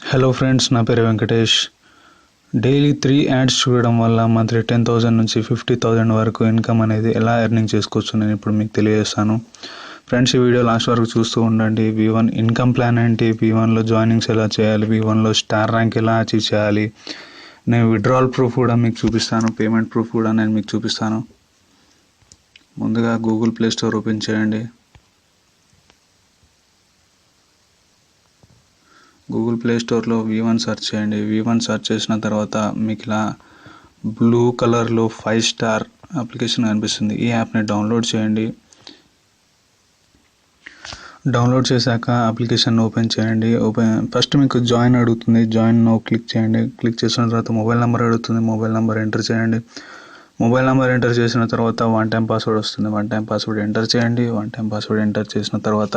Hello friends, నా పేరు Venkatesh. Daily 3 ads చూడడం వల్ల మంత్లీ 10,000 నుంచి 50,000 వరకు ఇన్కమ్ అనేది ఎలా ఎర్నింగ్ చేసుకోవచ్చు నేను ఇప్పుడు మీకు తెలియజేస్తాను. ఫ్రెండ్స్, ఈ వీడియో లాస్ట్ వరకు చూస్తూ ఉండండి. V1 ఇన్కమ్ ప్లాన్ ఏంటి, V1లో జాయినింగ్స్ ఎలా చేయాలి, V1లో స్టార్ ర్యాంక్ ఎలా అచీవ్ చేయాలి, నేను విత్డ్రావల్ ప్రూఫ్ కూడా మీకు చూపిస్తాను, పేమెంట్ ప్రూఫ్ కూడా నేను మీకు చూపిస్తాను. ముందుగా గూగుల్ ప్లే స్టోర్ ఓపెన్ చేయండి. గూగుల్ ప్లే స్టోర్లో V1 సెర్చ్ చేయండి. V1 సెర్చ్ చేసిన తర్వాత మీకు ఇలా బ్లూ కలర్లో 5 స్టార్ అప్లికేషన్ కనిపిస్తుంది. ఈ యాప్ని డౌన్లోడ్ చేయండి. డౌన్లోడ్ చేశాక అప్లికేషన్ ఓపెన్ చేయండి. ఫస్ట్ మీకు జాయిన్ అడుగుతుంది. జాయిన్ నౌ క్లిక్ చేయండి. క్లిక్ చేసిన తర్వాత మొబైల్ నెంబర్ అడుగుతుంది. మొబైల్ నెంబర్ ఎంటర్ చేయండి. మొబైల్ నెంబర్ ఎంటర్ చేసిన తర్వాత వన్ టైం పాస్వర్డ్ వస్తుంది. వన్ టైం పాస్వర్డ్ ఎంటర్ చేయండి. వన్ టైం పాస్వర్డ్ ఎంటర్ చేసిన తర్వాత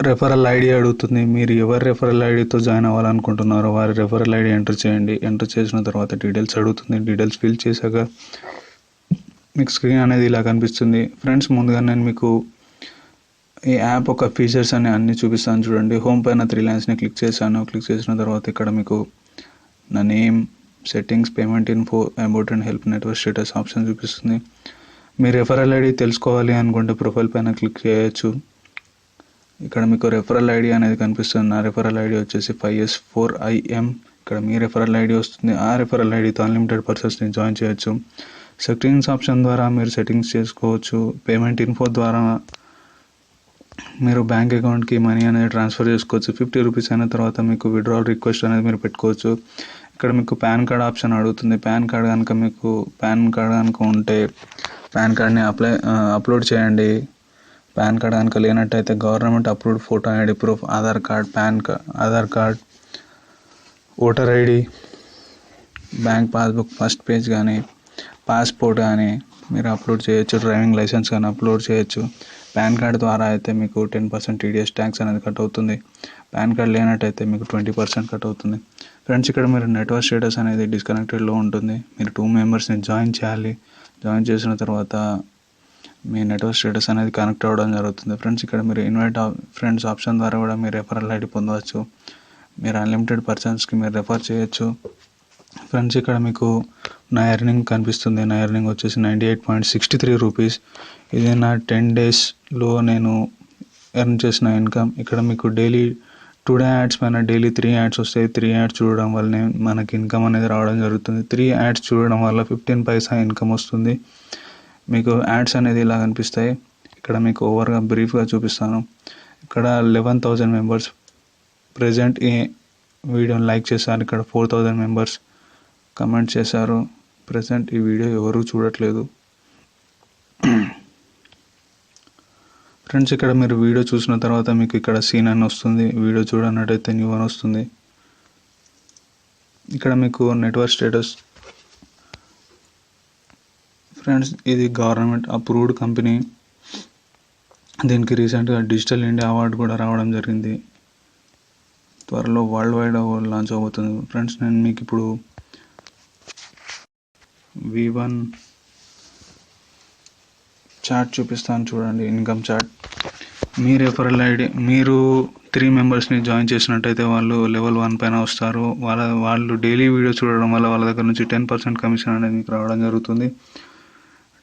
రెఫరల్ ఐడి అడుగుతుంది. మీరు ఎవరి రెఫరల్ ఐడితో జాయిన్ అవ్వాలనుకుంటున్నారో వారి రెఫరల్ ఐడి ఎంటర్ చేయండి. ఎంటర్ చేసిన తర్వాత డీటెయిల్స్ అడుగుతుంది. డీటెయిల్స్ ఫిల్ చేశాక మీకు స్క్రీన్ అనేది ఇలా కనిపిస్తుంది. ఫ్రెండ్స్, ముందుగా నేను మీకు ఈ యాప్ ఒక ఫీచర్స్ అన్నీ చూపిస్తాను చూడండి. హోమ్ పైన 3 లైన్స్ని క్లిక్ చేశాను. క్లిక్ చేసిన తర్వాత ఇక్కడ మీకు నా name, settings, payment info, about and help, network status option చూపిస్తుంది. మీ రెఫరల్ ఐడి తెలుసుకోవాలి అనుకుంటే ప్రొఫైల్ పైన క్లిక్ చేయొచ్చు. ఇక్కడ మీకు రెఫరల్ ఐడి అనేది కనిపిస్తుంది. నా రెఫరల్ ఐడి వచ్చేసి 5S4IM. ఇక్కడ మీ రెఫరల్ ఐడి వస్తుంది. ఆ రెఫరల్ ఐడితో అన్లిమిటెడ్ పర్సన్స్ని జాయిన్ చేయొచ్చు. సెట్టింగ్స్ ఆప్షన్ ద్వారా మీరు సెట్టింగ్స్ చేసుకోవచ్చు. పేమెంట్ ఇన్ఫో ద్వారా మీరు బ్యాంక్ అకౌంట్కి మనీ అనేది ట్రాన్స్ఫర్ చేసుకోవచ్చు. 50 రూపీస్ అయిన తర్వాత మీకు విత్డ్రావల్ రిక్వెస్ట్ అనేది మీరు పెట్టుకోవచ్చు. ఇక్కడ మీకు పాన్ కార్డ్ ఆప్షన్ అడుగుతుంది. పాన్ కార్డ్ కనుక ఉంటే పాన్ కార్డ్ని అప్లోడ్ చేయండి. పాన్ కార్డ్ కనుక లేనట్టయితే government approved photo ID proof, Aadhaar card, voter ID, bank passbook first page కానీ, పాస్పోర్ట్ కానీ మీరు అప్లోడ్ చేయొచ్చు. డ్రైవింగ్ లైసెన్స్ కానీ అప్లోడ్ చేయొచ్చు. పాన్ కార్డ్ ద్వారా అయితే మీకు 10% TDS ట్యాక్స్ అనేది కట్ అవుతుంది. పాన్ కార్డ్ లేనట్టయితే మీకు 20% కట్ అవుతుంది. ఫ్రెండ్స్, ఇక్కడ మీరు నెట్వర్క్ స్టేటస్ అనేది డిస్కనెక్టెడ్లో ఉంటుంది. మీరు 2 మెంబర్స్ని జాయిన్ చేయాలి. జాయిన్ చేసిన తర్వాత మీ నెట్వర్క్ స్టేటస్ అనేది కనెక్ట్ అవ్వడం జరుగుతుంది. ఫ్రెండ్స్, ఇక్కడ మీరు ఇన్వైట్ ఫ్రెండ్స్ ఆప్షన్ ద్వారా కూడా మీరు రెఫరల్ ఐడి పొందవచ్చు. మీరు అన్లిమిటెడ్ పర్సన్స్కి మీరు రెఫర్ చేయొచ్చు. ఫ్రెండ్స్, ఇక్కడ మీకు నా ఎర్నింగ్ కనిపిస్తుంది. నా ఎర్నింగ్ వచ్చేసి 98.63 రూపీస్. ఇది నా 10 డేస్లో నేను ఎర్న్ చేసిన ఇన్కమ్. ఇక్కడ మీకు డైలీ టుడే యాడ్స్ పైన డైలీ 3 యాడ్స్ వస్తాయి. 3 యాడ్స్ చూడడం వల్లనే మనకి ఇన్కమ్ అనేది రావడం జరుగుతుంది. 3 యాడ్స్ చూడడం వల్ల 15 పైసా ఇన్కమ్ వస్తుంది. మీకు యాడ్స్ అనేది ఇలా కనిపిస్తాయి. ఇక్కడ మీకు ఓవర్గా బ్రీఫ్గా చూపిస్తాను. ఇక్కడ 11,000 మెంబర్స్ ప్రజెంట్ ఈ వీడియోని లైక్ చేశారు. ఇక్కడ 4,000 మెంబర్స్ కమెంట్ చేశారు. ప్రజెంట్ ఈ వీడియో ఎవరూ చూడట్లేదు. ఫ్రెండ్స్, ఇక్కడ మీరు వీడియో చూసిన తర్వాత మీకు ఇక్కడ సీన్ అని వస్తుంది. వీడియో చూడనట్టయితే న్యూ అని వస్తుంది. ఇక్కడ మీకు నెట్వర్క్ స్టేటస్. ఫ్రెండ్స్, ఇది గవర్నమెంట్ అప్రూవ్డ్ కంపెనీ. దీనికి రీసెంట్గా డిజిటల్ ఇండియా అవార్డు కూడా రావడం జరిగింది. త్వరలో వరల్డ్ వైడ్ అవార్డు లాంచ్ అవబోతుంది. ఫ్రెండ్స్, నేను మీకు ఇప్పుడు V1 చార్ట్ చూపిస్తాను చూడండి. Income chart. మీ రెఫరల్ ఐడి మీరు 3 మెంబర్స్ని జాయిన్ చేసినట్టయితే వాళ్ళు లెవెల్ 1 పైన వస్తారు. వాళ్ళు డైలీ వీడియో చూడడం వల్ల వాళ్ళ దగ్గర నుంచి 10% కమిషన్ అనేది మీకు రావడం జరుగుతుంది.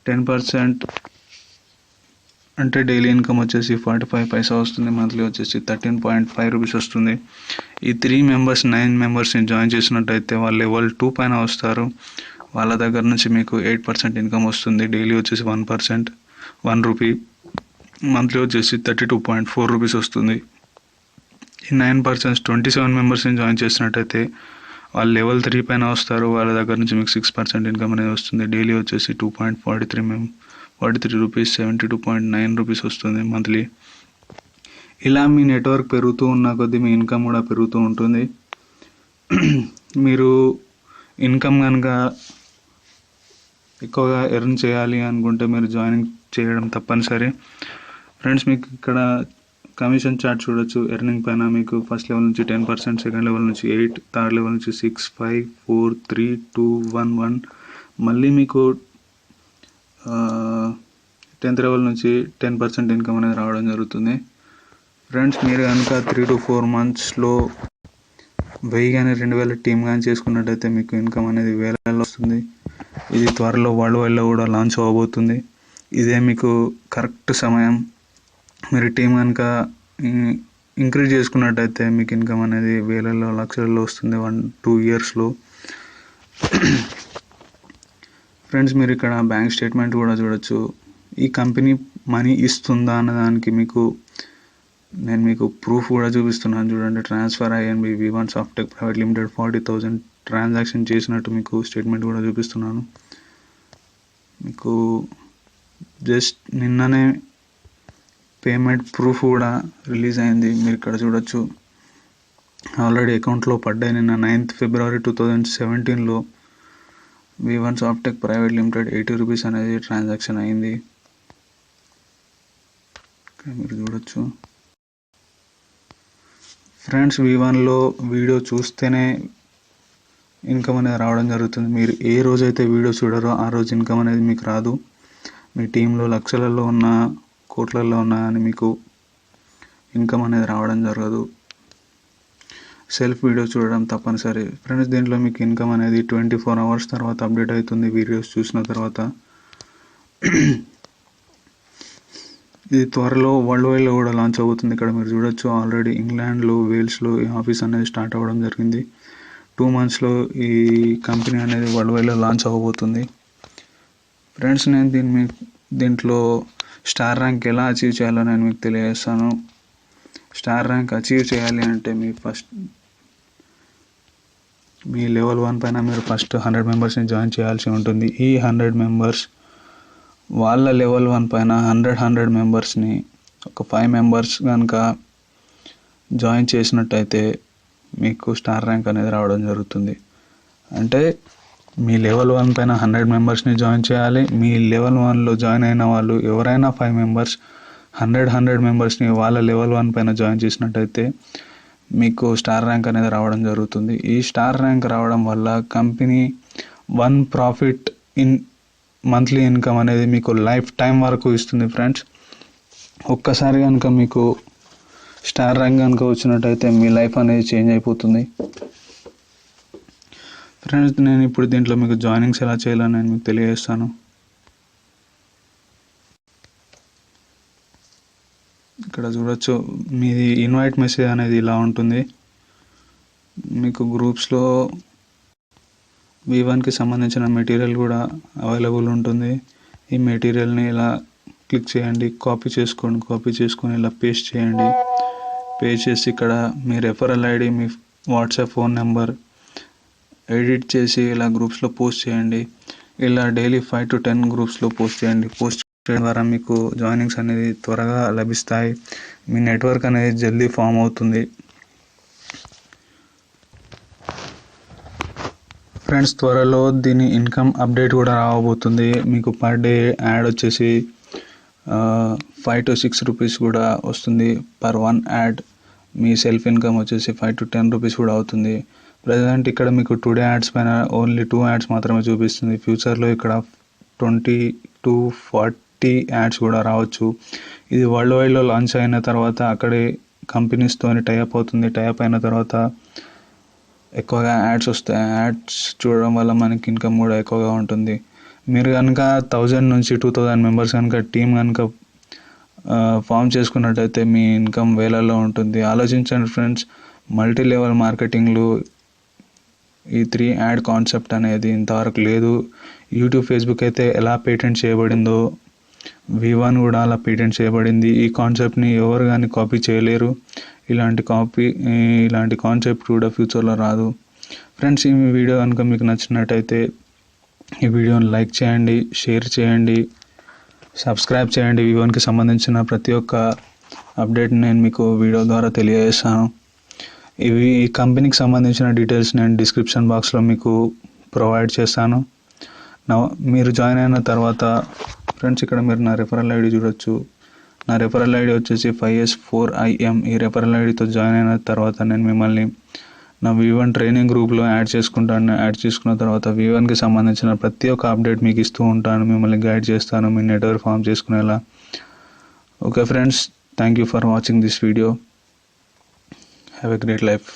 10% అంటే డైలీ ఇన్కమ్ వచ్చేసి 45 పైసా వస్తుంది. మంత్లీ వచ్చేసి 13.5 రూపీస్ వస్తుంది. ఈ 9 మెంబర్స్ని జాయిన్ చేసినట్టయితే వాళ్ళు లెవెల్ 2 పైన వస్తారు. వాళ్ళ దగ్గర నుంచి మీకు 8% ఇన్కమ్ వస్తుంది. డైలీ వచ్చేసి 1 రూపీ. మంత్లీ వచ్చేసి 32.4 రూపీస్ వస్తుంది. ఈ 9% 27 మెంబర్స్ని జాయిన్ చేసినట్టయితే వాళ్ళు లెవెల్ 3 పైన వస్తారు. వాళ్ళ దగ్గర నుంచి మీకు 6% ఇన్కమ్ అనేది వస్తుంది. డైలీ వచ్చేసి 2.43 రూపీస్, 72.9 రూపీస్ వస్తుంది మంత్లీ. ఇలా మీ నెట్వర్క్ పెరుగుతూ ఉన్న కొద్దీ మీ ఇన్కమ్ కూడా పెరుగుతూ ఉంటుంది. మీరు ఇన్కమ్ కనుక ఎక్కువగా ఎర్న్ చేయాలి అనుకుంటే మీరు జాయినింగ్ చేయడం తప్పనిసరి. ఫ్రెండ్స్, మీకు ఇక్కడ కమిషన్ చార్ట్ చూడొచ్చు. ఎర్నింగ్ పైన మీకు ఫస్ట్ లెవెల్ నుంచి 10%, సెకండ్ లెవెల్ నుంచి 8, థర్డ్ లెవెల్ నుంచి 6, 5, 4, 3, 2, 1. మళ్ళీ మీకు 10th లెవెల్ నుంచి 10% ఇన్కమ్ అనేది రావడం జరుగుతుంది. ఫ్రెండ్స్ మీరు కనుక 3 to 4 monthsలో 1000 కానీ 2000 టీమ్ కానీ చేసుకున్నట్టయితే మీకు ఇన్కమ్ అనేది వేలలో వస్తుంది. ఇది త్వరలో వరల్డ్ వైడ్లో కూడా లాంచ్ అవ్వబోతుంది. ఇదే మీకు కరెక్ట్ సమయం. మీరు టీం కనుక ఇంక్రీజ్ చేసుకున్నట్టయితే మీకు ఇన్కమ్ అనేది వేలలో లక్షలలో వస్తుంది 1-2 yearsలో. ఫ్రెండ్స్ మీరు ఇక్కడ బ్యాంక్ స్టేట్మెంట్ కూడా చూడొచ్చు. ఈ కంపెనీ మనీ ఇస్తుందా అన్నదానికి నేను మీకు ప్రూఫ్ కూడా చూపిస్తున్నాను చూడండి. Transfer INB V1 Softech Private Limited 40,000 transaction చేసినట్టు మీకు స్టేట్మెంట్ కూడా చూపిస్తున్నాను. మీకు జస్ట్ నిన్ననే పేమెంట్ ప్రూఫ్ కూడా రిలీజ్ అయింది. మీరు ఇక్కడ చూడొచ్చు. ఆల్రెడీ అకౌంట్లో పడ్డాయి. నిన్న 9th February 2017లో V1 Softech Private Limited 80 rupees అనేది ట్రాన్సాక్షన్ అయింది. మీరు చూడొచ్చు. ఫ్రెండ్స్ V1లో వీడియో చూస్తేనే ఇన్కమ్ అనేది రావడం జరుగుతుంది. మీరు ఏ రోజైతే వీడియో చూడరో ఆ రోజు ఇన్కమ్ అనేది మీకు రాదు. మీ టీంలో లక్షలలో ఉన్న కోట్లలో ఉన్న అని మీకు ఇన్కమ్ అనేది రావడం జరగదు. సెల్ఫ్ వీడియో చూడడం తప్పనిసరి. ఫ్రెండ్స్ దీంట్లో మీకు ఇన్కమ్ అనేది 24 hours తర్వాత అప్డేట్ అవుతుంది వీడియోస్ చూసిన తర్వాత. ఇది త్వరలో వరల్డ్ వైడ్లో కూడా లాంచ్ అవుతుంది. ఇక్కడ మీరు చూడొచ్చు. ఆల్రెడీ ఇంగ్లాండ్లో వేల్స్లో ఈ ఆఫీస్ అనేది స్టార్ట్ అవ్వడం జరిగింది. 2 monthsలో ఈ కంపెనీ అనేది వరల్డ్ వైడ్లో లాంచ్ అవ్వబోతుంది. ఫ్రెండ్స్ నేను దీంట్లో స్టార్ ర్యాంక్ ఎలా అచీవ్ చేయాలో నేను మీకు తెలియజేస్తాను. స్టార్ ర్యాంక్ అచీవ్ చేయాలి అంటే మీ లెవెల్ 1 పైన మీరు ఫస్ట్ 100 మెంబర్స్ని జాయిన్ చేయాల్సి ఉంటుంది. ఈ 100 మెంబర్స్ వాళ్ళ లెవెల్ 1 పైన 100 మెంబర్స్ని ఒక 5 మెంబర్స్ కనుక జాయిన్ చేసినట్టయితే మీకు స్టార్ ర్యాంక్ అనేది రావడం జరుగుతుంది. అంటే మీ లెవెల్ 1 పైన 100 మెంబర్స్ని జాయిన్ చేయాలి. మీ లెవెల్ 1లో జాయిన్ అయిన వాళ్ళు ఎవరైనా 5 members 100 మెంబర్స్ని వాళ్ళ లెవెల్ 1 పైన జాయిన్ చేసినట్టయితే మీకు స్టార్ ర్యాంక్ అనేది రావడం జరుగుతుంది. ఈ స్టార్ ర్యాంక్ రావడం వల్ల company 1 profit in monthly income అనేది మీకు లైఫ్ టైం వరకు ఇస్తుంది. ఫ్రెండ్స్ ఒక్కసారి కనుక మీకు స్టార్ ర్యాంక్ కనుక వచ్చినట్టయితే మీ లైఫ్ అనేది చేంజ్ అయిపోతుంది. ఫ్రెండ్స్ నేను ఇప్పుడు దీంట్లో మీకు జాయినింగ్స్ ఎలా చేయాలో నేను మీకు తెలియజేస్తాను. ఇక్కడ చూడొచ్చు. మీది ఇన్వైట్ మెసేజ్ అనేది ఇలా ఉంటుంది. మీకు గ్రూప్స్లో V1కి సంబంధించిన మెటీరియల్ కూడా అవైలబుల్ ఉంటుంది. ఈ మెటీరియల్ని ఇలా క్లిక్ చేయండి, కాపీ చేసుకొని ఇలా పేస్ట్ చేయండి. పేస్ట్ చేసి ఇక్కడ మీ రెఫరల్ ID, మీ వాట్సాప్ ఫోన్ నెంబర్ ఎడిట్ చేసి ఇలా గ్రూప్స్లో పోస్ట్ చేయండి. ఇలా డైలీ 5 to 10 గ్రూప్స్లో పోస్ట్ చేయండి. పోస్ట్ చేయడం ద్వారా మీకు జాయినింగ్స్ అనేది త్వరగా లభిస్తాయి. మీ నెట్వర్క్ అనేది జల్దీ ఫామ్ అవుతుంది. ఫ్రెండ్స్ త్వరలో దీని ఇన్కమ్ అప్డేట్ కూడా రావబోతుంది. మీకు పర్ డే యాడ్ వచ్చేసి 5 to 6 రూపీస్ కూడా వస్తుంది పర్ 1 యాడ్. మీ సెల్ఫ్ ఇన్కమ్ వచ్చేసి 5 to 10 రూపీస్ కూడా అవుతుంది. ప్రజెంట్ ఇక్కడ మీకు టుడే యాడ్స్ పైన ఓన్లీ 2 యాడ్స్ మాత్రమే చూపిస్తుంది. ఫ్యూచర్లో ఇక్కడ 20 to 40 యాడ్స్ కూడా రావచ్చు. ఇది వరల్డ్ వైడ్లో లాంచ్ అయిన తర్వాత అక్కడే కంపెనీస్తో టైఅప్ అవుతుంది. టైఅప్ అయిన తర్వాత ఎక్కువగా యాడ్స్ వస్తాయి. యాడ్స్ చూడడం వల్ల మనకి ఇన్కమ్ కూడా ఎక్కువగా ఉంటుంది. మీరు కనుక 1000 నుంచి 2000 మెంబర్స్ కనుక టీం కనుక ఫామ్ చేసుకున్నట్టయితే మీ ఇన్కమ్ వేలల్లో ఉంటుంది. ఆలోచించండి ఫ్రెండ్స్. మల్టీ లెవెల్ మార్కెటింగ్లు ఈ 3 యాడ్ కాన్సెప్ట్ అనేది ఇంతవరకు లేదు. యూట్యూబ్, ఫేస్బుక్ అయితే ఎలా పేటెంట్ చేయబడిందో V1 కూడా అలా పేటెంట్ చేయబడింది. ఈ కాన్సెప్ట్ని ఎవరు కానీ కాపీ చేయలేరు. ఇలాంటి కాన్సెప్ట్ కూడా ఫ్యూచర్లో రాదు. ఫ్రెండ్స్ ఈ వీడియో కనుక మీకు నచ్చినట్టయితే ఈ వీడియోని లైక్ చేయండి, షేర్ చేయండి, సబ్స్క్రైబ్ చేయండి. V1కి సంబంధించిన ప్రతి ఒక్క అప్డేట్ నేను మీకు వీడియో ద్వారా తెలియజేస్తాను. ఈ కంపెనీకి సంబంధించిన డీటెయిల్స్ నేను డిస్క్రిప్షన్ బాక్స్లో మీకు ప్రొవైడ్ చేస్తాను. మీరు జాయిన్ అయిన తర్వాత ఫ్రెండ్స్ ఇక్కడ మీరు నా రెఫరల్ ఐడి చూడొచ్చు. నా రెఫరల్ ఐడి వచ్చేసి 5S4IM. ఈ రెఫరల్ ఐడితో జాయిన్ అయిన తర్వాత నేను మిమ్మల్ని నా V1 ట్రైనింగ్ గ్రూప్లో యాడ్ చేసుకుంటాను. యాడ్ చేసుకున్న తర్వాత V1కి సంబంధించిన ప్రతి ఒక్క అప్డేట్ మీకు ఇస్తూ ఉంటాను. మిమ్మల్ని గైడ్ చేస్తాను మీ నెట్వర్క్ ఫామ్ చేసుకునేలా. Okay friends, thank you for watching this video. Have a great life.